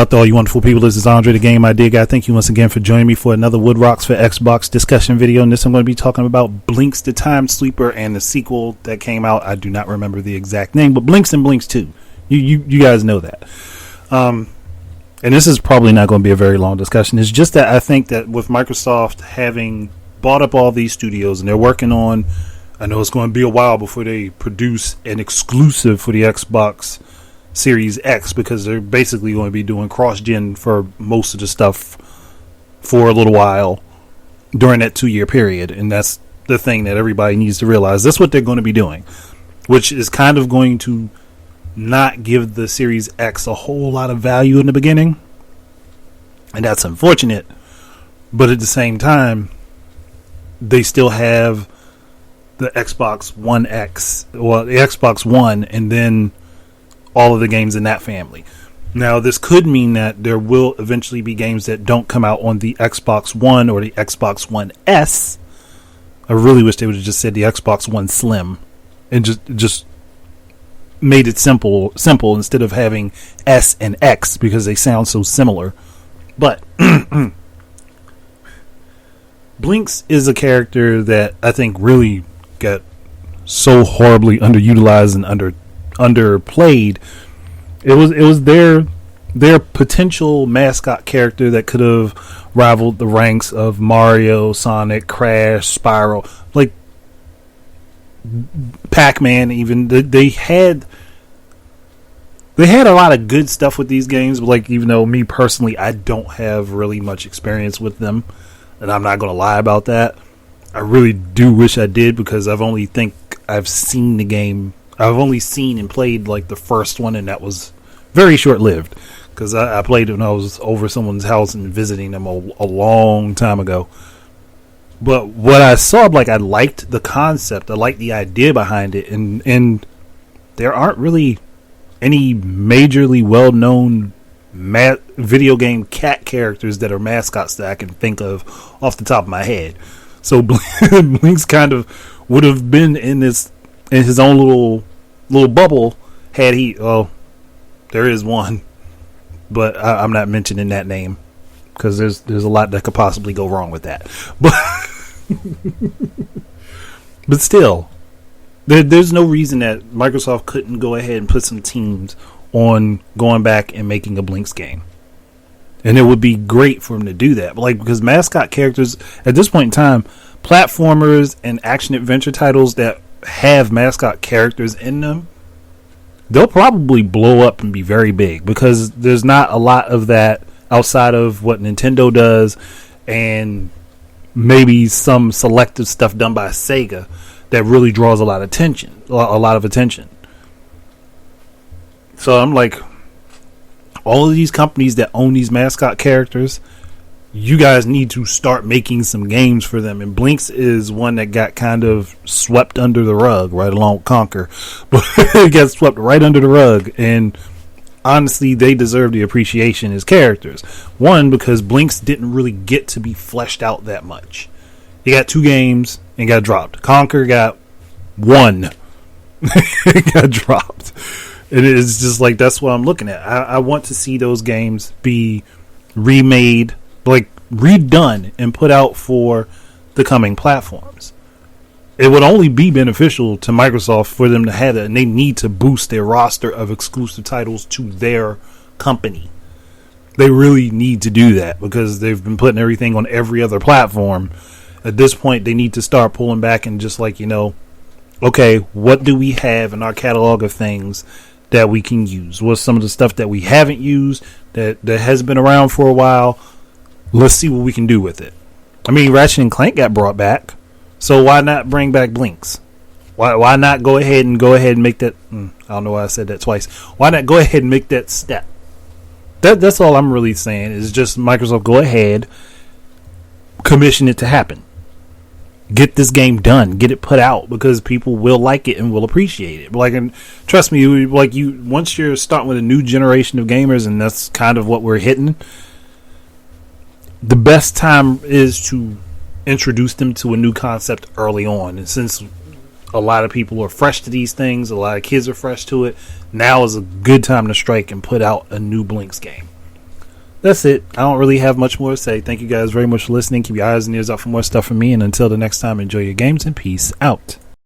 out to all you wonderful people. This is Andre, the Game Idea Guy. Thank you once again for joining me for another Wood Rocks for Xbox discussion video. And this I'm going to be talking about Blinx the Time Sleeper and the sequel that came out. I do not remember the exact name, but Blinx and Blinx 2. You guys know that. And this is probably not going to be a very long discussion. It's just that I think that with Microsoft having bought up all these studios and they're working on, I know it's going to be a while before they produce an exclusive for the Xbox Series X, because they're basically going to be doing cross-gen for most of the stuff for a little while during that 2-year period. And that's the thing that everybody needs to realize. That's what they're going to be doing, which is kind of going to not give the Series X a whole lot of value in the beginning. And that's unfortunate. But at the same time, they still have the Xbox One X, well, the Xbox One, and then all of the games in that family. Now, this could mean that there will eventually be games that don't come out on the Xbox One or the Xbox One S. I really wish they would have just said the Xbox One Slim and just made it simple instead of having S and X, because they sound so similar. But Blinx is a character that I think really got so horribly underutilized and underplayed. It was their potential mascot character that could have rivaled the ranks of Mario, Sonic, Crash, Spyro, like Pac-Man. Even they had a lot of good stuff with these games. But like, even though me personally, I don't have really much experience with them, and I'm not going to lie about that. I really do wish I did, because I've only seen the game. I've only seen and played like the first one, and that was very short-lived, because I played it when I was over someone's house and visiting them a long time ago. But what I saw, like, I liked the concept, I liked the idea behind it, and there aren't really any majorly well-known video game cat characters that are mascots that I can think of off the top of my head. So Blinx kind of would have been in his own little bubble had he. Oh, there is one, but I'm not mentioning that name, because there's a lot that could possibly go wrong with that. But still, there's no reason that Microsoft couldn't go ahead and put some teams on going back and making a Blinx game. And it would be great for them to do that. But like, because mascot characters at this point in time, platformers and action adventure titles that have mascot characters in them, they'll probably blow up and be very big, because there's not a lot of that outside of what Nintendo does and maybe some selective stuff done by Sega that really draws a lot of attention. So I'm like, all of these companies that own these mascot characters, you guys need to start making some games for them. And Blinx is one that got kind of swept under the rug, right along with Conker. But it got swept right under the rug. And honestly, they deserve the appreciation as characters. One, because Blinx didn't really get to be fleshed out that much. He got 2 games and got dropped. Conker got 1. Got dropped. It is just like, that's what I'm looking at. I want to see those games be remade, like redone, and put out for the coming platforms. It would only be beneficial to Microsoft for them to have it, and they need to boost their roster of exclusive titles to their company. They really need to do that, because they've been putting everything on every other platform. At this point, they need to start pulling back and just like, okay, what do we have in our catalog of things that we can use? What's some of the stuff that we haven't used that has been around for a while? Let's see what we can do with it. I mean, Ratchet and Clank got brought back, so why not bring back Blinx? Why not go ahead and make that? I don't know why I said that twice. Why not go ahead and make that step? That's all I'm really saying, is just Microsoft, go ahead, commission it to happen. Get this game done, get it put out, because people will like it and will appreciate it. Like, and trust me, like, once you're starting with a new generation of gamers, and that's kind of what we're hitting, the best time is to introduce them to a new concept early on. And since a lot of people are fresh to these things, a lot of kids are fresh to it, now is a good time to strike and put out a new Blinx game. that's it. I don't really have much more to say. Thank you guys very much for listening. Keep your eyes and ears out for more stuff from me. And until the next time, enjoy your games and peace out.